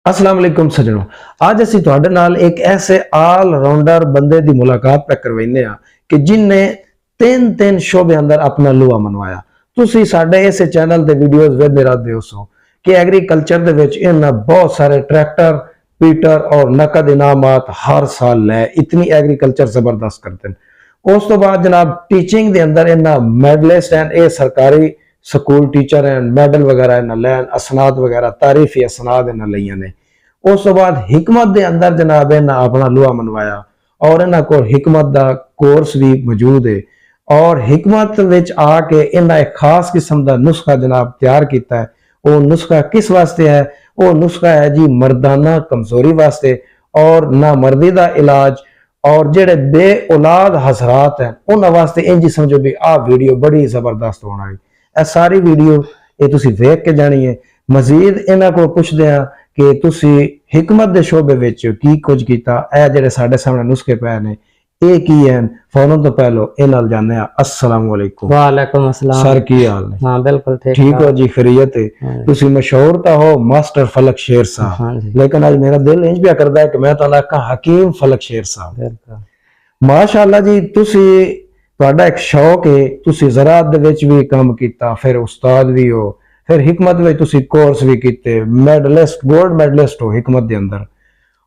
अस्सलाम वालेकुम सजनों। आज असी तुहाडे नाल एक ऐसे ऑल राउंडर बंदे दी मुलाकात पे करवाइने आ कि जिन्ने तीन तीन शोबे अंदर अपना लुआ मनवाया। तुसी साडे इस चैनल दे वीडियोस वेखदे रहदे हो कि एग्रीकल्चर दे विच इन्हां बहुत सारे ट्रैक्टर पीटर और नकद इनामात हर साल लै इतनी एग्रीकल्चर जबरदस्त करते हैं। उस तो बाद जनाब टीचिंग दे अंदर इन्हां मेडलिस्ट हैं, ये सरकारी स्कूल टीचर हैं, मेडल वगैरह इन्हां लैन, असनाद वगैरह तारीफी असनाद इन्हां लईयां ने। उस तो बाद हिकमत दे अंदर जनाब इन्हां अपना लुआ मनवाया और इन्हां कोल हिकमत दा कोर्स भी मौजूद है और हिकमत विच आके इन्हां एक खास किस्म दा नुस्खा जनाब तैयार किया है। वो नुस्खा किस वास्ते है? वो नुस्खा है जी मर्दाना कमजोरी वास्ते और नामर्दी दा इलाज और जेड़े बे औलाद हजरात हैं उन्हां वास्ते इंज समझो भी आ वीडियो बड़ी जबरदस्त होना है। ए सारी वीडियो ये तुसी देख के जानी है। मजीद इन्हां को पुछदे हैं कि तुसी हिकमत दे शोबे विच की कुछ कीता, ए जेड़े साडे सामने नुस्खे पए ने ये की हैं। फौरन तो पहलो इन्हां जाने अस्सलाम वालेकुम। वालेकुम अस्सलाम सर की हाल है? हाँ बिल्कुल ठीक हो जी, खैरियत है? तुसी मशहूर तो हो मास्टर फलक शेर साहब, लेकिन आज मेरा दिल इंज भी करदा है कि मैं तो आखा हकीम फलक शेर साहब। माशाअल्लाह जी, तुसी तुहाडा एक शौक है, तुसी ज़राअत दे विच भी काम कीता, फिर उस्ताद भी हो, फिर हिकमत विच तुसी कोर्स भी कीते, मेडलिस्ट गोल्ड मेडलिस्ट हो हिकमत दे अंदर।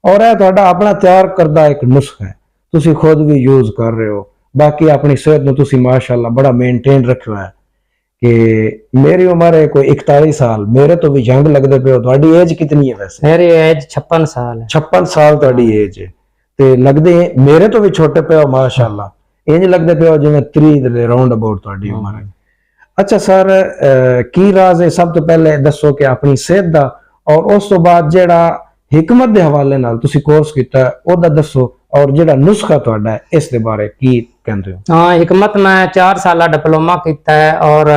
और यह तुहाडा अपना तैयार करदा एक नुस्खा है, तुसी खुद भी यूज कर रहे हो। बाकी अपनी सेहत नूं तुसी माशाअल्लाह बड़ा मेनटेन रखियो है कि मेरी उम्र है कोई 41 साल, मेरे तो भी यंग लगदे पे हो। तुहाडी एज कितनी है वैसे? मेरी एज 56 साल है। 56 साल तुहाडी एज है ते लगदे मेरे तो भी छोटे पे हो माशाअल्लाह। इंज लगदे पे हो जिवें 30 दे राउंड अबाउट तुहाडी उम्र है। अच्छा सर, की राज है? सब तो पहले दसो कि अपनी सेहत दा और उस तो बाद जेड़ा हिकमत दे हवाले नाल तुसी कोर्स कीता ओदा दसो और जेड़ा नुस्खा तुहाडा है इस दे बारे की कहंदे हो? हाँ, हिकमत मैं 4 साल डिप्लोमा किया है और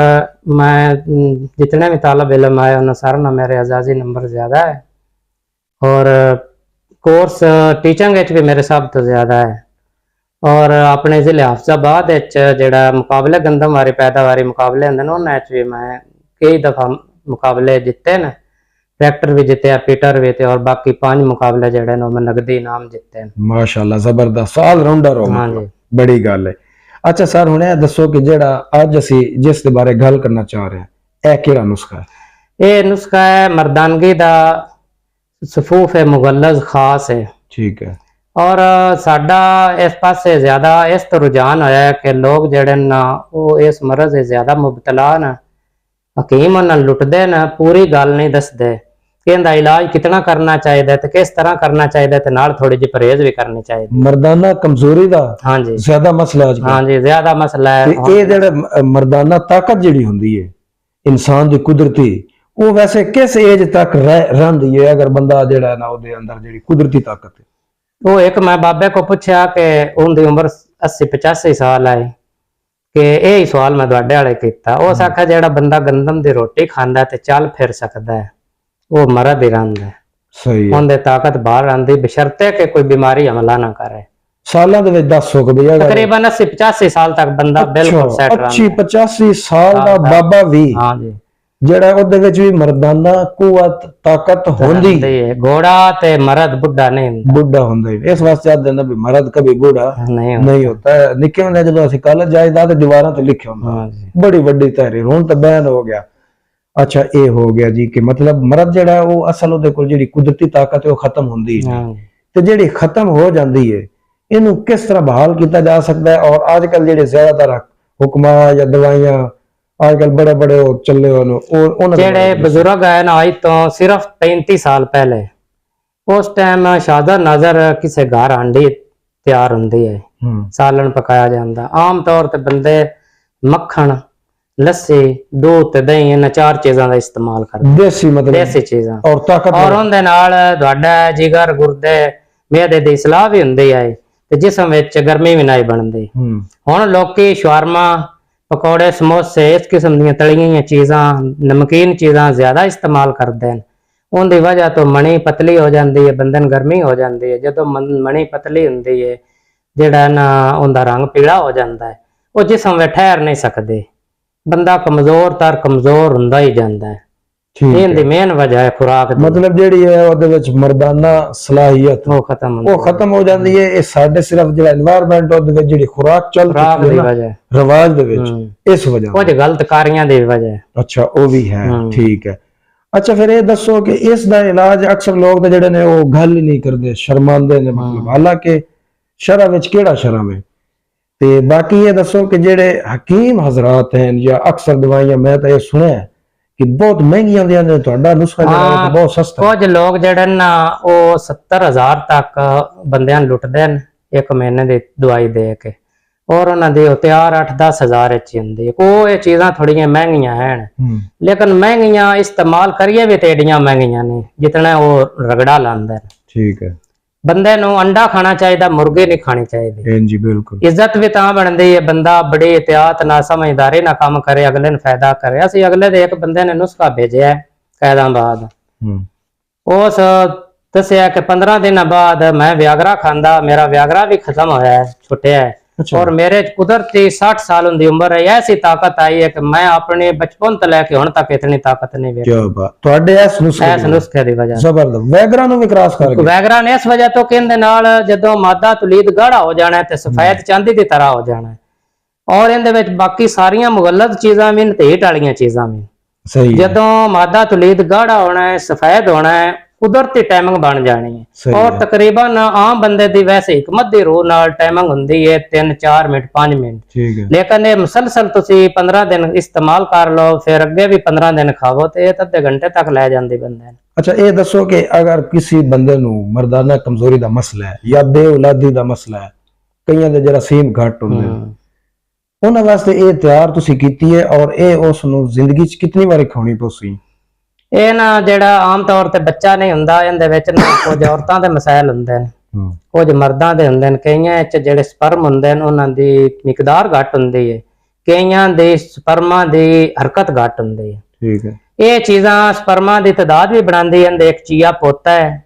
मैं जितने भी तालब इलम आए उन्हें सारा ना मेरे एजाजी नंबर ज्यादा है और कोर्स टीचिंग भी मेरे सब तो ज्यादा है। और अपने जिले हाफजाबाद जेड़ा मुकाबले गंदम वाली पैदावारी मुकाबले होंदे ने उन्हां भी मैं कई दफा मुकाबले जिते ने, ट्रैक्टर भी जिते, पीटर भी थे और बाकी 5 मुकाबले जेड़े ने मैं नगदी इनाम जिते। माशाअल्लाह जबरदस्त ऑल राउंडर हो। हाँ जी, बड़ी गल है। अच्छा सर, हुण ये दसो कि जेड़ा अज असी जिस दे बारे गल करना चाह रहे हैं ए केड़ा नुस्खा है? ये नुस्खा है मर्दानगी दा सफूफ है मुगल्लज खास है। ठीक है। और साडा इस पासे ज्यादा इस तो रुझान होया है कि लोग जेड़े ना वो इस मरज से ज्यादा मुबतला न, हकीम उन्हें लुटदे न, पूरी गल नहीं दसदे कि इहदा इलाज कितना करना चाहिए ते किस तरह करना चाहिए ते नाल थोड़ी जी परहेज भी करनी चाहिए। मर्दाना कमजोरी दा हाँ जी ज्यादा मसला अज हाँ जी ज्यादा मसला है। ये जेड़ा मर्दाना ताकत जेड़ी हुंदी है इंसान दी कुदरती, वो वैसे किस एज तक रहंदी है? अगर बंदा जेड़ा ना ओदे अंदर जेड़ी कुदरती ताकत है वो एक मैं बाबे को पूछा कि उनकी उम्र 80-85 साल है कि यही सवाल मैं तुहाडे वाले कीता। उस आखा जेड़ा बंदा गंदम दी रोटी खांदा ते चल फिर सकदा है वो मरद ही रहिंदा है। सही है। उनदे ताकत बाहर आंदी बशर्ते कि कोई बीमारी हमला ना करे। सालां दे विच 10 हो गए तकरीबन 80-85 साल तक बंदा बिल्कुल सेट रहंदा। 80-85 साल दा बाबा भी हाँ जी जेड़ा ओदे विच भी मर्दाना कुवत ताकत होंदी है। घोड़ा ते मर्द बुढ़ा नहीं हुंदा, बुढ़ा होंदा है। इस वास्ते आखदे ने भी मर्द कभी बूढ़ा नहीं होता है। निक्के होंदे जदों असि कॉलेज जाईदा ते दीवारां ते लिखे हुंदा बड़ी बड़ी तहरीर, हुण तां बैन हो गया। अच्छा ये हो गया जी कि मतलब मर्द जेड़ा वो असल ओदे कोल जेड़ी कुदरती ताकत है वो खत्म होंदी है ते जेड़ी खत्म हो जांदी है इनू किस तरह बहाल किया जा सकता है? और आजकल जेड़े ज्यादातर हुक्मा या दवाइयां आजकल बड़े बड़े चले जेड़े बुजुर्ग है ना आज तो सिर्फ 35 साल पहले उस टाइम शादा नजर किसी घर हांडी तैयार होंदी है, सालन पकाया जाता। आम तौर ते बंदे मक्खन लस्सी दूध ते दही इन 4 चीज़ों का इस्तेमाल करते, देसी मतलब देसी चीज़ां और ताकत और उनदे नाल तुहाडा जिगर गुर्दे मेदे दी सलाह भी हुंदी है ते जिस्म विच गर्मी भी नहीं बनदी। हुण लोकी शवारमा पकौड़े समोसे इस किस्म दी तली चीज़ां नमकीन चीज़ां ज्यादा इस्तेमाल करते हैं। उनकी वजह तो मणी पतली हो जाती है, बंदे नूं गर्मी हो जाती है। जो मणी पतली हुंदी है जेड़ा ना उनका रंग पीला हो जाता है, वो जिस्म में ठहर नहीं सकते, बंदा कमजोर तर कमजोर हुंदा ही जाता है। ਠੀਕ ਇਹਦੀ ਮੇਨ ਵਜ੍ਹਾ ਹੈ ਖੁਰਾਕ ਦੀ, ਮਤਲਬ ਜਿਹੜੀ ਹੈ ਉਹਦੇ ਵਿੱਚ ਮਰਦਾਨਾ ਸਲਾਹੀਅਤ ਉਹ ਖਤਮ ਹੁੰਦੀ ਉਹ ਖਤਮ ਹੋ ਜਾਂਦੀ ਹੈ। ਇਹ ਸਾਡੇ ਸਿਰਫ ਜਿਹੜਾ એનवायरमेंट ਉਹਦੇ ਵਿੱਚ ਜਿਹੜੀ ਖੁਰਾਕ ਚੱਲ ਖੁਰਾਕ ਚੁੱਕੀ ਦੀ ਹੈ ਨਾ ਵਜ੍ਹਾ, ਰਿਵਾਜ ਦੇ ਵਿੱਚ, ਇਸ ਵਜ੍ਹਾ ਕੁਝ ਗਲਤ ਕਾਰੀਆਂ ਦੀ ਵਜ੍ਹਾ ਹੈ। ਅੱਛਾ ਉਹ ਵੀ ਹੈ, ਠੀਕ ਹੈ। ਅੱਛਾ ਫਿਰ ਇਹ ਦੱਸੋ ਕਿ ਇਸ ਦਾ ਇਲਾਜ ਅਕਸਰ ਲੋਕ ਤੇ ਜਿਹੜੇ ਨੇ ਉਹ ਗੱਲ ਹੀ ਨਹੀਂ ਕਰਦੇ, ਸ਼ਰਮਾਂਦੇ ਨੇ, ਮਤਲਬ ਹਾਲਾਂਕਿ ਸ਼ਰਅ ਵਿੱਚ ਕਿਹੜਾ ਸ਼ਰਮ ਹੈ। ਤੇ ਬਾਕੀ ਇਹ ਦੱਸੋ ਕਿ ਜਿਹੜੇ ਹਕੀਮ ਹਜ਼ਰਾਤ ਹਨ ਜਾਂ ਅਕਸਰ ਦਵਾਈਆਂ, ਮੈਂ ਤਾਂ ਇਹ ਸੁਣਿਆ ਕਿ ਬਹੁਤ ਮਹਿੰਗੀਆਂ ਹੁੰਦੀਆਂ ਨੇ, ਤੁਹਾਡਾ ਨੁਸਖਾ ਜਿਹੜਾ ਹੈ ਬਹੁਤ ਸਸਤਾ ਹੈ। ਕੁਝ ਲੋਕ ਜਿਹੜੇ ਨਾ ਉਹ 70,000 ਤੱਕ ਬੰਦਿਆਂ ਨੂੰ ਲੁੱਟਦੇ ਨੇ ਇੱਕ ਮਹੀਨੇ ਦੀ ਦਵਾਈ ਦੇ ਕੇ, ਔਰ ਉਹਨਾਂ ਦੀ ਉਹ ਤਿਆਰ 8-10 ਹਜ਼ਾਰ ਵਿੱਚ ਹੀ ਹੁੰਦੀ ਹੈ। ਉਹ ਇਹ ਚੀਜ਼ਾਂ ਥੋੜੀਆਂ ਮਹਿੰਗੀਆਂ ਹਨ, ਲੇਕਿਨ ਮਹਿੰਗੀਆਂ ਇਸਤੇਮਾਲ ਕਰੀਏ ਵੀ ਤੇ ਏਡੀਆਂ ਮਹਿੰਗੀਆਂ ਨੇ ਜਿਤਨਾ ਉਹ ਰਗੜਾ ਲਾਉਂਦੇ ਨੇ। ਠੀਕ ਹੈ। ਬੰਦੇ ਨੂੰ ਅੰਡਾ ਖਾਣਾ ਚਾਹੀਦਾ, ਮੁਰਗੇ ਨਹੀਂ ਖਾਣੀ ਚਾਹੀਦੀ। ਹਾਂਜੀ ਬਿਲਕੁਲ। ਇੱਜ਼ਤ ਵੀ ਤਾਂ ਬਣਦੀ ਹੈ ਬੰਦਾ ਬੜੀ ਇhtiyat ਨਾਲ ਸਮਝਦਾਰੀ ਨਾਲ ਕੰਮ ਕਰੇ, ਅਗਲੇ ਨੂੰ ਫਾਇਦਾ ਕਰੇ। ਅਸੀਂ ਅਗਲੇ ਦੇ ਇੱਕ ਬੰਦੇ ਨੇ ਨੁਸਖਾ ਭੇਜਿਆ ਕੈਦਾਂ ਬਾਅਦ, ਉਸ ਦੱਸਿਆ ਕਿ 15 ਦਿਨਾਂ ਬਾਅਦ ਮੈਂ ਵਿਆਗਰਾ ਖਾਂਦਾ, ਮੇਰਾ ਵਿਆਗਰਾ ਵੀ ਖਤਮ ਹੋਇਆ ਹੈ, ਛੁੱਟਿਆ ਹੈ, ਔਰ ਮੇਰੇ ਕੁਦਰਤੀ 60 ਸਾਲ ਦੀ ਉਮਰ ਹੈ, ऐसी ताकत आई है कि मैं अपने बचपन तो लेके हुण तक इतनी ताकत नहीं ਵੇਖੀ। ਕੀ ਬਾਤ, ਤੁਹਾਡੇ ਇਸ ਨੁਸਖੇ ਦੀ ਵਜ੍ਹਾ ਜ਼ਬਰਦਸਤ। ਵੈਗਰਾ ਨੂੰ ਵੀ ਕ੍ਰਾਸ ਕਰ ਗਿਆ। ਵੈਗਰਾ ਨੇ ਇਸ ਵਜ੍ਹਾ ਤੋਂ ਕਹਿੰਦੇ ਨਾਲ ਜਦੋਂ ਮਾਦਾ ਤੁਲੀਦ ਗਾੜਾ ਹੋ ਜਾਣਾ ਤੇ ਸਫੈਦ ਚਾਂਦੀ ਦੀ ਤਰ੍ਹਾਂ ਹੋ ਜਾਣਾ, ਔਰ ਇਹਦੇ ਵਿੱਚ ਬਾਕੀ ਸਾਰੀਆਂ ਮੁਗੱਲਦ ਚੀਜ਼ਾਂ ਵੀ ਤੇ ਹੀਟ ਵਾਲੀਆਂ ਚੀਜ਼ਾਂ ਵੀ। ਸਹੀ ਹੈ। ਜਦੋਂ ਮਾਦਾ ਤੁਲੀਦ ਗਾੜਾ ਹੋਣਾ ਹੈ, ਸਫੈਦ ਹੋਣਾ ਹੈ, ਕੁਦਰਤੀ ਟਾਈਮਿੰਗ ਬਣ ਜਾਣੀ ਹੈ। ਔਰ ਤਕਰੀਬਨ ਆਮ ਬੰਦੇ ਦੀ ਵੈਸੇ ਹਕਮਤ ਦੀ ਰੂਹ ਨਾਲ ਟਾਈਮਿੰਗ ਹੁੰਦੀ ਹੈ 3-4 ਮਿੰਟ 5 ਮਿੰਟ, ਠੀਕ ਹੈ। ਲੇਕਿਨ ਇਹ ਮੁਸਲਸਲ ਤੁਸੀਂ 15 ਦਿਨ ਇਸਤੇਮਾਲ ਕਰ ਲਓ, ਫਿਰ ਅੱਗੇ ਵੀ 15 ਦਿਨ ਖਾਵੋ ਤੇ ਇਹ ਅੱਧੇ ਘੰਟੇ ਤੱਕ ਲੈ ਜਾਂਦੀ ਬੰਦੇ ਨੂੰ। ਅੱਛਾ ਇਹ ਦੱਸੋ ਕਿ ਅਗਰ ਕਿਸੇ ਬੰਦੇ ਨੂੰ ਮਰਦਾਨਾ ਕਮਜ਼ੋਰੀ ਦਾ ਮਸਲਾ ਹੈ ਜਾਂ ਬੇਔਲਾਦੀ ਦਾ ਮਸਲਾ ਹੈ, ਕਈਆਂ ਦੇ ਜਰਾਸੀਮ ਘੱਟ ਹੁੰਦੇ ਨੇ, ਉਹਨਾਂ ਵਾਸਤੇ ਇਹ ਤਿਆਰ ਤੁਸੀਂ ਕੀਤੀ ਹੈ, ਔਰ ਇਹ ਉਸ ਨੂੰ ਜ਼ਿੰਦਗੀ 'ਚ ਕਿੰਨੀ ਵਾਰੀ ਖਾਣੀ ਪਊਗੀ? ਇਹ ਨਾ ਜਿਹੜਾ ਆਮ ਤੌਰ ਤੇ ਬੱਚਾ ਨਹੀਂ ਹੁੰਦਾ, ਇਹਦੇ ਵਿੱਚ ਨਾ ਕੁਝ ਔਰਤਾਂ ਦੇ ਮਸਾਇਲ ਹੁੰਦੇ ਨੇ, ਕੁਝ ਮਰਦਾਂ ਦੇ ਹੁੰਦੇ ਨੇ। ਕਈਆਂ ਵਿੱਚ ਜਿਹੜੇ ਸਪਰਮ ਹੁੰਦੇ ਨੇ ਉਹਨਾਂ ਦੀ ਮਿਕਦਾਰ ਘੱਟ ਹੁੰਦੀ ਹੈ, ਕਈਆਂ ਦੇ ਸਪਰਮਾਂ ਦੀ ਹਰਕਤ ਘੱਟ ਹੁੰਦੀ ਹੈ। ਠੀਕ ਹੈ। ਇਹ ਚੀਜ਼ਾਂ ਸਪਰਮਾਂ ਦੀ ਤਾਦਾਦ ਵੀ ਬਣਾਉਂਦੀ ਹੈ। ਇੱਕ ਚੀਆ ਪੋਤਾ ਹੈ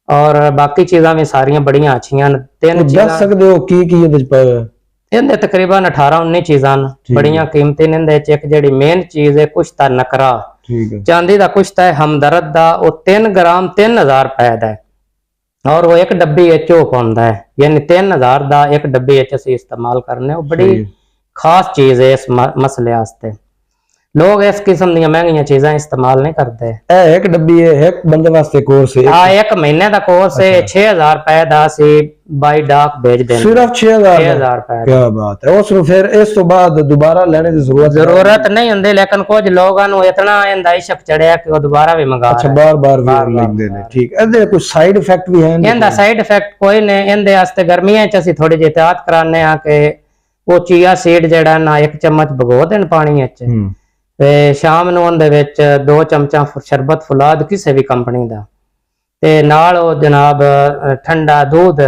ਔਰ ਬਾਕੀ ਚੀਜ਼ਾਂ ਵੀ ਸਾਰੀਆਂ ਬੜੀਆਂ ਅੱਛੀਆਂ ਨੇ। ਤਿੰਨ ਚੀਜ਼ਾਂ ਦੱਸ ਸਕਦੇ ਹੋ ਕੀ ਕੀ ਇਹਦੇ 'ਚ ਪਾਇਆ ਹੈ? ਇਹਦੇ ਤਕਰੀਬਨ 18-19 ਚੀਜ਼ਾਂ ਬੜੀਆਂ ਕੀਮਤੀ ਨੇ। ਇਹਦੇ ਵਿੱਚ ਇੱਕ ਜਿਹੜੀ ਮੇਨ ਚੀਜ਼ ਹੈ ਕੁਸ਼ਤਾ ਨਕਰਾ, ਠੀਕ ਹੈ, ਚਾਂਦੀ ਦਾ ਕੁਸ਼ਤਾ ਹੈ ਹਮਦਰਦ ਦਾ, ਉਹ 3 ਗ੍ਰਾਮ 3000 ਰੁਪਏ ਦਾ ਹੈ, ਔਰ ਉਹ ਇੱਕ ਡੱਬੀ ਵਿੱਚ ਉਹ ਪਾਉਂਦਾ ਹੈ, ਯਾਨੀ 3000 ਦਾ ਇੱਕ ਡੱਬੀ ਵਿੱਚ ਅਸੀਂ ਇਸਤੇਮਾਲ ਕਰਨੇ। ਉਹ ਬੜੀ ਖਾਸ ਚੀਜ਼ ਹੈ ਇਸ ਮਸਲੇ ਵਾਸਤੇ। ਲੋग इस किस्म दी महंगी चीजें इस्तेमाल नहीं करते। एक डब्बी है, एक बंदे वास्ते कोर्स है। हाँ, एक महीने का कोर्स है। 6000 रुपए दा सी बाई डाक भेज देंगे। सिर्फ 6000 रुपए। क्या बात है। उस फिर इस तो बाद दोबारा लेने की जरूरत नहीं होंदी, लेकिन कुछ लोगों को इतना इंदा इशक चढ़िया कि वो दोबारा भी मंगा। अच्छा, बार-बार भी लिखदे ने। ठीक है। ਇਹਦੇ कुछ साइड इफेक्ट भी हैं? इंदा साइड इफेक्ट कोई नहीं। इंदे वास्ते गर्मियां च ਅਸੀਂ थोड़ी ਜਿਹੀ एहतियात कराने आ कि वो चिया सीड ਜਿਹੜਾ ਨਾ 1 ਚਮਚ ਭਗੋ ਦੇਣ ਪਾਣੀ ਵਿੱਚ ਤੇ ਸ਼ਾਮ ਨੂੰ ਉਹਦੇ ਵਿੱਚ 2 ਚਮਚਾ ਸ਼ਰਬਤ ਫੁਲਾਦ ਕਿਸੇ ਵੀ ਕੰਪਨੀ ਦਾ ਤੇ ਨਾਲ ਉਹ ਜਨਾਬ ਠੰਡਾ ਦੁੱਧ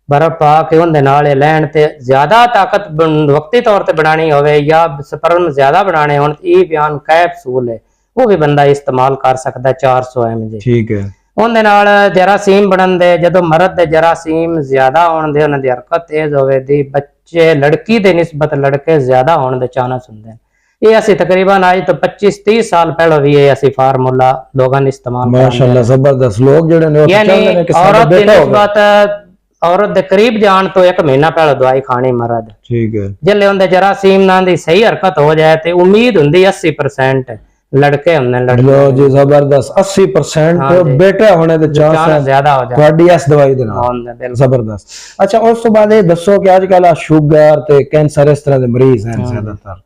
ਬਰਫ ਪਾ ਕੇ ਉਹਦੇ ਨਾਲ ਲੈਣ ਤੇ ਜ਼ਿਆਦਾ ਤਾਕਤ ਵਕਤੀ ਤੌਰ ਤੇ ਬਣਾਣੀ ਹੋਵੇ ਜਾਂ ਸਪਰਮ ਜ਼ਿਆਦਾ ਬਣਾਣੇ ਹੋਣ, ਇਹ ਬਿਆਨ ਕੈਪਸੂਲ ਹੈ, ਉਹ ਵੀ ਬੰਦਾ ਇਸਤੇਮਾਲ ਕਰ ਸਕਦਾ 400 mg। ਠੀਕ ਹੈ। ਉਹਦੇ ਨਾਲ ਜਰਾਸੀਮ ਬਣਨ ਦੇ, ਜਦੋਂ ਮਰਦ ਦੇ ਜਰਾਸੀਮ ਜ਼ਿਆਦਾ ਹੋਣ ਦੇ, ਉਹਨਾਂ ਦੀ ਹਰਕਤ ਤੇਜ਼ ਹੋਵੇ ਦੀ, ਬੱਚੇ ਲੜਕੀ ਦੇ ਨਿਸਬਤ ਲੜਕੇ ਜ਼ਿਆਦਾ ਹੋਣ ਦੇ ਚਾਂਸ ਹੁੰਦੇ ਨੇ। ਇਹ ਅਸੀਂ ਤਕਰੀਬਨ ਅੱਜ ਤੋਂ 25-30 ਸਾਲ ਪਹਿਲਾਂ ਵੀ ਇਹ ਅਸੀਂ ਫਾਰਮੂਲਾ ਲੋਕਾਂ ਨੇ ਇਸਤੇਮਾਲ ਕੀਤਾ। ਮਾਸ਼ਾਅੱਲਾ ਜ਼ਬਰਦਸਤ। ਲੋਕ ਜਿਹੜੇ ਨੇ ਉਹ ਚਾਹੁੰਦੇ ਨੇ ਕਿ ਸਾਡਾ ਬੇਟਾ ਹੋਵੇ। औरत दे करीब जान तो 1 महीना पहले दवाई खानी मरद। ठीक है। जिले उनके जरासीम ना दी सही हरकत हो जाए तो उम्मीद हुंदी 80% लड़के होंदे लड़के। लो जी जबरदस्त। 80% बेटा होने दे चांस ज्यादा हो जाए ਤੁਹਾਡੀ ਇਸ ਦਵਾਈ ਦੇ ਨਾਲ। ਜ਼ਬਰਦਸਤ। ਅੱਛਾ ਉਸ ਤੋਂ ਬਾਅਦ ਇਹ ਦੱਸੋ ਕਿ ਅੱਜ ਕੱਲ ਸ਼ੂਗਰ ਤੇ ਕੈਂਸਰ ਇਸ ਤਰ੍ਹਾਂ ਦੇ ਮਰੀਜ਼ ਹਨ ਜ਼ਿਆਦਾਤਰ,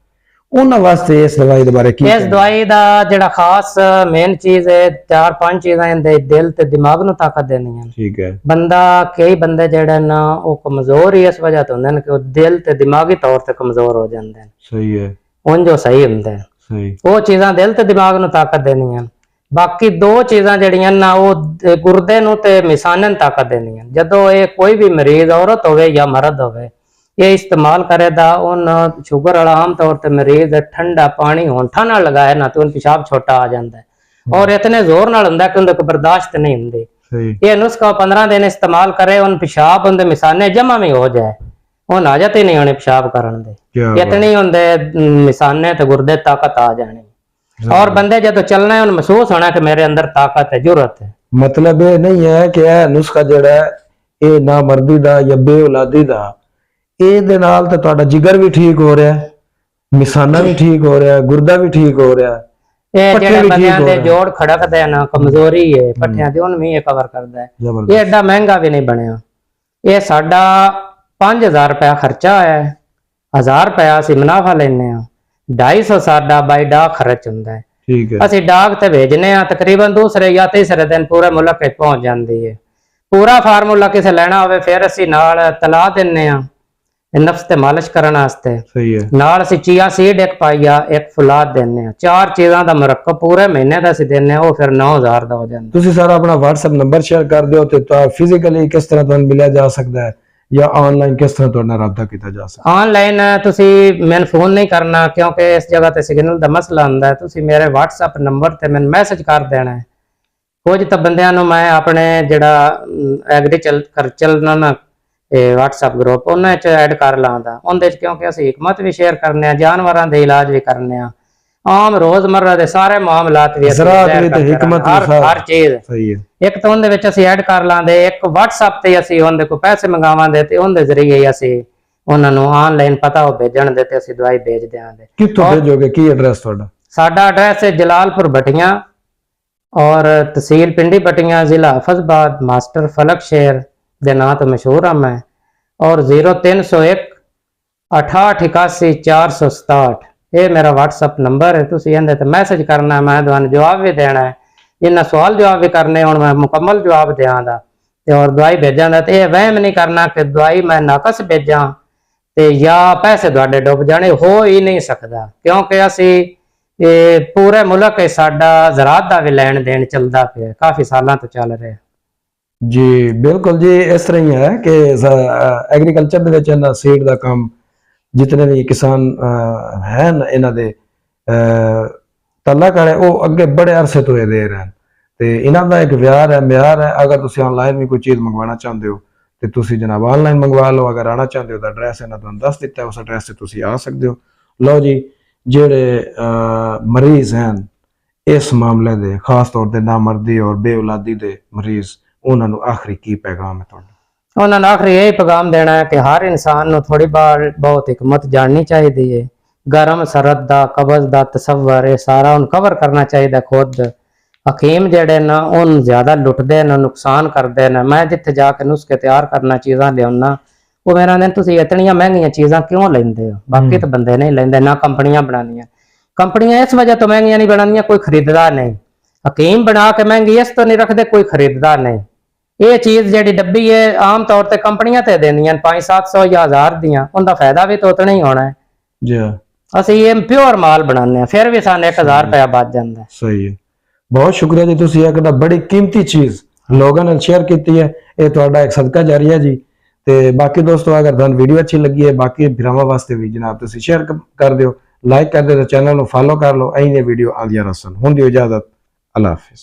ਉਹਨਾਂ ਵਾਸਤੇ ਇਸ ਦਵਾਈ ਦੇ ਬਾਰੇ ਕੀ? ਇਸ ਦਵਾਈ ਦਾ ਜਿਹੜਾ ਖਾਸ ਮੇਨ ਚੀਜ਼ ਹੈ, 4-5 ਚੀਜ਼ਾਂ ਇਹਦੇ ਦਿਲ ਤੇ ਦਿਮਾਗ ਨੂੰ ਤਾਕਤ ਦੇਣੀਆਂ। ਠੀਕ ਹੈ। ਬੰਦਾ ਕਈ ਬੰਦੇ ਜਿਹੜੇ ਨਾ ਉਹ ਕਮਜ਼ੋਰ ਹੀ ਇਸ ਵਜ੍ਹਾ ਤੋਂ ਹੁੰਦੇ ਨੇ ਕਿ ਉਹ ਦਿਲ ਤੇ ਦਿਮਾਗੀ ਤੌਰ ਤੇ ਕਮਜ਼ੋਰ ਹੋ ਜਾਂਦੇ ਨੇ। ਸਹੀ ਹੈ। ਉਂਝ ਜੋ ਸਹੀ ਹੁੰਦੇ ਨੇ। ਸਹੀ। ਉਹ ਚੀਜ਼ਾਂ ਦਿਲ ਤੇ ਦਿਮਾਗ ਨੂੰ ਤਾਕਤ ਦੇਣੀਆਂ। ਬਾਕੀ 2 ਚੀਜ਼ਾਂ ਜਿਹੜੀਆਂ ਨਾ ਉਹ ਗੁਰਦੇ ਨੂੰ ਤੇ ਮਿਸਾਨੇ ਨੂੰ ਤਾਕਤ ਦੇਣੀਆਂ। ਜਦੋਂ ਇਹ ਕੋਈ ਵੀ ਮਰੀਜ਼ ਔਰਤ ਹੋਵੇ ਜਾਂ ਮਰਦ ਹੋਵੇ ਇਹ ਇਸਤੇਮਾਲ ਕਰੇਦਾ, ਉਹਨ ਸ਼ੂਗਰ ਵਾਲਾ ਆਮ ਤੌਰ ਤੇ ਮਰੀਜ਼ ਠੰਡਾ ਪਾਣੀ ਹੋਂਠਾਂ ਨਾਲ ਲਗਾਏ ਨਾ ਤੇ ਉਹਨ ਪਿਸ਼ਾਬ ਛੋਟਾ ਆ ਜਾਂਦਾ ਹੈ, ਔਰ ਇਤਨੇ ਜ਼ੋਰ ਨਾਲ ਹੁੰਦਾ ਕਿ ਉਹਦੇ ਕੋ ਬਰਦਾਸ਼ਤ ਨਹੀਂ ਹੁੰਦੀ। ਇਹ ਨੁਸਖਾ 15 ਦਿਨ ਇਸਤੇਮਾਲ करे, ਉਹਨ ਪਿਸ਼ਾਬ ਉਹਦੇ ਮਿਸਾਨੇ ਜਮਾ ਵੀ ਹੋ ਜਾਏ, ਉਹ ਹਾਜਤ ਹੀ ਨਹੀਂ ਹੋਣੀ ਪਿਸ਼ਾਬ ਕਰਨ ਦੇ। ਇਤਨੀ ਹੁੰਦੇ ਮਿਸਾਨੇ ਤੇ ਗੁਰਦੇ ਤਾਕਤ ਆ ਜਾਣੀ। और बंदे जो चलना है उन्हें महसूस होना कि मेरे अंदर ताकत है, जरूरत है। मतलब ये नहीं है कि यह नुस्खा ਜਿਹੜਾ ਇਹ ਨਾ ਮਰਦੀ ਦਾ ਜਾਂ ਬੇਔਲਾਦੀ ਦਾ, ਇਹਦੇ ਨਾਲ ਤੇ ਤੁਹਾਡਾ ਜਿਗਰ ਵੀ ਠੀਕ ਹੋ ਰਿਹਾ ਹੈ, ਮਿਸਾਨਾ ਵੀ ਠੀਕ ਹੋ ਰਿਹਾ ਹੈ, ਗੁਰਦਾ ਵੀ ਠੀਕ ਹੋ ਰਿਹਾ ਹੈ, ਇਹ ਪੱਠੇ ਜਿਹੜੇ ਵੀ ਬੰਦਿਆਂ ਠੀਕ ਹੋ ਦੇ ਰਹੇ। ਜੋੜ ਖੜਕਦੇ ਨਾ, ਕਮਜ਼ੋਰੀ ਹੈ ਪੱਠਿਆਂ ਦੀ, ਉਹਨੂੰ ਵੀ ਇਹ ਕਵਰ ਕਰਦਾ ਹੈ। ਇਹ ਐਡਾ ਮਹਿੰਗਾ ਵੀ ਨਹੀਂ ਬਣਿਆ। ਇਹ ਸਾਡਾ 5000 ਰੁਪਇਆ ਖਰਚਾ ਆਇਆ ਹੈ, 1000 ਰੁਪਇਆ ਅਸੀਂ ਮੁਨਾਫਾ ਲੈਨੇ ਆ, 250 ਸਾਡਾ ਬਾਈ ਡਾਕ ਖਰਚ ਹੁੰਦਾ ਹੈ। ਠੀਕ ਹੈ। ਅਸੀਂ ਡਾਕ ਤੇ ਭੇਜਨੇ ਆ, ਤਕਰੀਬਨ ਦੂਸਰੇ ਜਾਂ ਤੀਸਰੇ ਦਿਨ ਪੂਰੇ ਮੁਲਕ ਵਿੱਚ ਪਹੁੰਚ ਜਾਂਦੀ ਹੈ। ਪੂਰਾ ਫਾਰਮੂਲਾ ਕਿਸੇ ਲੈਣਾ ਹੋਵੇ ਫਿਰ ਅਸੀਂ ਨਾਲ ਤਲਾ ਦਿੰਨੇ ਆ ਨਫਸ ਤੇ ਮਾਲਿਸ਼ ਕਰਨ ਵਾਸਤੇ। ਸਹੀ ਹੈ। ਨਾਲ ਅਸੀਂ ਚੀਆ ਸੀਡ ਇੱਕ ਪਾਈਆ, ਇੱਕ ਫੁਲਾਦ ਦਿੰਨੇ ਆ, 4 ਚੀਜ਼ਾਂ ਦਾ ਮੁਰੱਕਬ ਪੂਰੇ ਮਹੀਨੇ ਦਾ ਅਸੀਂ ਦਿੰਨੇ ਆ, ਉਹ ਫਿਰ 9000 ਦਾ ਹੋ ਜਾਂਦਾ। ਤੁਸੀਂ ਸਾਰਾ ਆਪਣਾ WhatsApp ਨੰਬਰ ਸ਼ੇਅਰ ਕਰ ਦਿਓ ਤੇ ਫਿਜ਼ੀਕਲੀ ਕਿਸ ਤਰ੍ਹਾਂ ਤੁਹਾਨੂੰ ਮਿਲਿਆ ਜਾ ਸਕਦਾ ਹੈ ਜਾਂ ਆਨਲਾਈਨ ਕਿਸ ਤਰ੍ਹਾਂ ਤੁਹਾਡਾ ਰਾਬਤਾ ਕੀਤਾ ਜਾ ਸਕਦਾ? ਆਨਲਾਈਨ ਤੁਸੀਂ ਮੈਨੂੰ ਫੋਨ ਨਹੀਂ ਕਰਨਾ, ਕਿਉਂਕਿ ਇਸ ਜਗ੍ਹਾ ਤੇ ਸਿਗਨਲ ਦਾ ਮਸਲਾ ਹੁੰਦਾ ਹੈ। ਤੁਸੀਂ ਮੇਰੇ WhatsApp ਨੰਬਰ ਤੇ ਮੈਨੂੰ ਮੈਸੇਜ ਕਰ ਦੇਣਾ ਹੈ। ਕੁਝ ਤਾਂ ਬੰਦਿਆਂ ਨੂੰ ਮੈਂ ਆਪਣੇ ਜਿਹੜਾ ਐਗਰੀਕਲਚਰ ਨਾ WhatsApp ਗਰੁੱਪ ਉਹਨਾਂ 'ਚ ਐਡ ਕਰ ਲਾਂਦਾ, ਉਹਦੇ 'ਚ ਕਿਉਂਕਿ ਅਸੀਂ ਹਕਮਤ ਵੀ ਸ਼ੇਅਰ ਕਰਨੇ ਆ, ਜਾਨਵਰਾਂ ਦੇ ਇਲਾਜ ਵੀ ਕਰਨੇ ਆ, ਆਮ ਰੋਜ਼ਮਰਰਾ ਦੇ ਸਾਰੇ ਮਾਮਲਾਤ ਵੀ ਹਰ ਚੀਜ਼। ਸਹੀ ਹੈ। ਇੱਕ ਤਾਂ ਉਹਦੇ ਵਿੱਚ ਅਸੀਂ ਐਡ ਕਰ ਲਾਂਦੇ, ਇੱਕ WhatsApp ਤੇ ਅਸੀਂ ਉਹਦੇ ਕੋਲ ਪੈਸੇ ਮੰਗਾਵਾਂਦੇ ਤੇ ਉਹਦੇ ਜ਼ਰੀਏ ਅਸੀਂ ਉਹਨਾਂ ਨੂੰ ਆਨਲਾਈਨ ਪਤਾ ਉਹ ਭੇਜਣ ਦੇ ਤੇ ਅਸੀਂ ਦਵਾਈ ਭੇਜ ਦਿਆਂਗੇ। ਕਿੱਥੋਂ ਭੇਜੋਗੇ? ਕੀ ਐਡਰੈਸ ਤੁਹਾਡਾ? ਸਾਡਾ ਐਡਰੈਸ ਹੈ ਜਲਾਲਪੁਰ ਭਟੀਆਂ और तहसील पिंडी पटियां, जिला हफीजाबाद, मास्टर फलक शेर ਦੇ ਨਾਂ ਤੋਂ ਮਸ਼ਹੂਰ ਹਾਂ ਮੈਂ। और 0301 68 81 467 ਇਹ ਮੇਰਾ WhatsApp ਨੰਬਰ ਹੈ। ਤੁਸੀਂ ਇਹਦੇ ਤੇ ਮੈਸੇਜ ਕਰਨਾ, ਮੈਂ ਤੁਹਾਨੂੰ ਜਵਾਬ ਵੀ ਦੇਣਾ ਹੈ। ਇਹਨਾਂ ਸਵਾਲ ਜਵਾਬ ਵੀ ਕਰਨੇ ਹੁਣ ਮੈਂ ਮੁਕੰਮਲ ਜਵਾਬ ਦਿਆਂਗਾ ਤੇ ਔਰ ਦਵਾਈ ਭੇਜਾਂਗਾ। ਤੇ ਇਹ ਵਹਿਮ ਨਹੀਂ ਕਰਨਾ ਕਿ ਦਵਾਈ ਮੈਂ ਨਾਕਸ ਭੇਜਾਂ ਤੇ ਜਾਂ ਪੈਸੇ ਤੁਹਾਡੇ ਡੁੱਬ ਜਾਣੇ, ਹੋ ਹੀ ਨਹੀਂ ਸਕਦਾ, ਕਿਉਂਕਿ ਅਸੀਂ ਇਹ ਪੂਰੇ ਮੁਲਕ ਵਿੱਚ ਸਾਡਾ ਜ਼ਰਾਤ ਦਾ ਵੀ ਲੈਣ ਦੇਣ ਚੱਲਦਾ ਪਿਆ, ਕਾਫੀ ਸਾਲਾਂ ਤੋਂ ਚੱਲ ਰਿਹਾ। ਜੀ ਬਿਲਕੁਲ ਜੀ, ਇਸ ਤਰ੍ਹਾਂ ਹੀ ਹੈ ਕਿ ਐਗਰੀਕਲਚਰ ਦੇ ਵਿੱਚ ਇਹਨਾਂ ਸੀਡ ਦਾ ਕੰਮ ਜਿਤਨੇ ਵੀ ਕਿਸਾਨ ਹਨ ਇਹਨਾਂ ਦੇ ਤਲਕ ਵਾਲੇ, ਉਹ ਅੱਗੇ ਬੜੇ ਅਰਸੇ ਤੋਂ ਇਹ ਦੇ ਰਹੇ ਹਨ ਤੇ ਇਹਨਾਂ ਦਾ ਇੱਕ ਮਿਆਰ ਹੈ। ਅਗਰ ਤੁਸੀਂ ਆਨਲਾਈਨ ਵੀ ਕੋਈ ਚੀਜ਼ ਮੰਗਵਾਉਣਾ ਚਾਹੁੰਦੇ ਹੋ ਤੇ ਤੁਸੀਂ ਜਨਾਬ ਆਨਲਾਈਨ ਮੰਗਵਾ ਲਓ। ਅਗਰ ਆਉਣਾ ਚਾਹੁੰਦੇ ਹੋ ਤਾਂ ਐਡਰੈਸ ਇਹਨਾਂ ਤੁਹਾਨੂੰ ਦੱਸ ਦਿੱਤਾ, ਉਸ ਐਡਰੈਸ ਤੇ ਤੁਸੀਂ ਆ ਸਕਦੇ ਹੋ। ਲਓ ਜੀ, ਜਿਹੜੇ ਮਰੀਜ਼ ਹਨ ਇਸ ਮਾਮਲੇ ਦੇ, ਖਾਸ ਤੌਰ ਤੇ ਨਾਮਰਦੀ ਔਰ ਬੇਔਲਾਦੀ ਦੇ ਮਰੀਜ਼, ਉਹਨਾਂ ਨੂੰ ਆਖਰੀ ਕੀ ਪੈਗਾਮ ਹੈ ਤੁਹਾਡਾ? ਉਹਨਾਂ ਨੂੰ ਆਖਰੀ ਇਹ ਪੈਗਾਮ ਦੇਣਾ ਹੈ ਕਿ ਹਰ ਇਨਸਾਨ ਨੂੰ ਥੋੜੀ ਬਹੁਤ ਹਕਮਤ ਜਾਣਨੀ ਚਾਹੀਦੀ ਹੈ। ਗਰਮ ਸਰਦ ਦਾ, ਕਬਜ਼ ਦਾ ਤਸਵਰ, ਇਹ ਸਾਰਾ ਉਹਨੂੰ ਕਵਰ ਕਰਨਾ ਚਾਹੀਦਾ ਖੁਦ। ਹਕੀਮ ਜਿਹੜੇ ਨਾ ਉਹਨੂੰ ਜ਼ਿਆਦਾ ਲੁੱਟਦੇ ਨੇ, ਨੁਕਸਾਨ ਕਰਦੇ ਨੇ। ਮੈਂ ਜਿੱਥੇ ਜਾ ਕੇ ਨੁਸਖੇ ਤਿਆਰ ਕਰਨਾ, ਚੀਜ਼ਾਂ ਲਿਆਉਣਾ, ਉਹ ਮੇਰਾ ਨੇ ਤੁਸੀਂ ਇਤਨੀਆਂ ਮਹਿੰਗੀਆਂ ਚੀਜ਼ਾਂ ਕਿਉਂ ਲੈਂਦੇ ਹੋ? ਬਾਕੀ ਤਾਂ ਬੰਦੇ ਨਹੀਂ ਲੈਂਦੇ, ਨਾ ਕੰਪਨੀਆਂ ਬਣਾਉਂਦੀਆਂ। ਕੰਪਨੀਆਂ ਇਸ ਵਜ੍ਹਾ ਤੋਂ ਮਹਿੰਗੀਆਂ ਨਹੀਂ ਬਣਾਉਂਦੀਆਂ, ਕੋਈ ਖਰੀਦਦਾ ਨਹੀਂ। ਹਕੀਮ ਬਣਾ ਕੇ ਮਹਿੰਗੀ ਇਸ ਤੋਂ ਨਹੀਂ ਰੱਖਦੇ, ਕੋਈ ਖਰੀਦਦਾ ਨਹੀਂ। ਇਹ ਚੀਜ਼ ਜਿਹੜੀ ਡੱਬੀ ਹੈ ਆਮ ਤੌਰ ਤੇ ਕੰਪਨੀਆਂ ਤੇ ਦਿੰਦੀਆਂ 500-700 ਜਾਂ 1000 ਦੀਆਂ, ਉਹਦਾ ਫਾਇਦਾ ਵੀ ਤਾਂ ਉਤਨਾ ਹੀ ਹੋਣਾ ਹੈ ਜੀ। ਅਸੀਂ ਇਹ ਪਿਓਰ ਮਾਲ ਬਣਾਉਂਦੇ ਆ, ਫਿਰ ਵੀ ਸਾਨੂੰ 1000 ਰੁਪਇਆ ਬਚ ਜਾਂਦਾ। ਸਹੀ ਹੈ, ਬਹੁਤ ਸ਼ੁਕਰੀਆ ਜੀ, ਤੁਸੀਂ ਇੱਕ ਬੜੀ ਕੀਮਤੀ ਚੀਜ਼ ਲੋਕਾਂ ਨਾਲ ਸ਼ੇਅਰ ਕੀਤੀ ਹੈ। ਇਹ ਤੁਹਾਡਾ ਇੱਕ ਸਦਕਾ ਜਾਰੀਆ ਜੀ। ਤੇ ਬਾਕੀ ਦੋਸਤੋ, ਅਗਰ ਤੁਹਾਨੂੰ ਵੀਡੀਓ ਅੱਛੀ ਲੱਗੀ ਹੈ, ਬਾਕੀ ਭਰਾਵਾਂ ਵਾਸਤੇ ਵੀ ਜਨਾਬ ਤੁਸੀਂ ਸ਼ੇਅਰ ਕਰ ਦਿਓ, ਲਾਈਕ ਕਰ ਦਿਓ, ਚੈਨਲ ਨੂੰ ਫਾਲੋ ਕਰ ਲਓ। ਐਂ ਵੀਡੀਓ ਆਉਂਦੀਆਂ ਰਹਿਣ। ਹੁੰਦੀ ਇਜਾਜ਼ਤ, ਅੱਲਾ ਹਾਫਿਜ਼।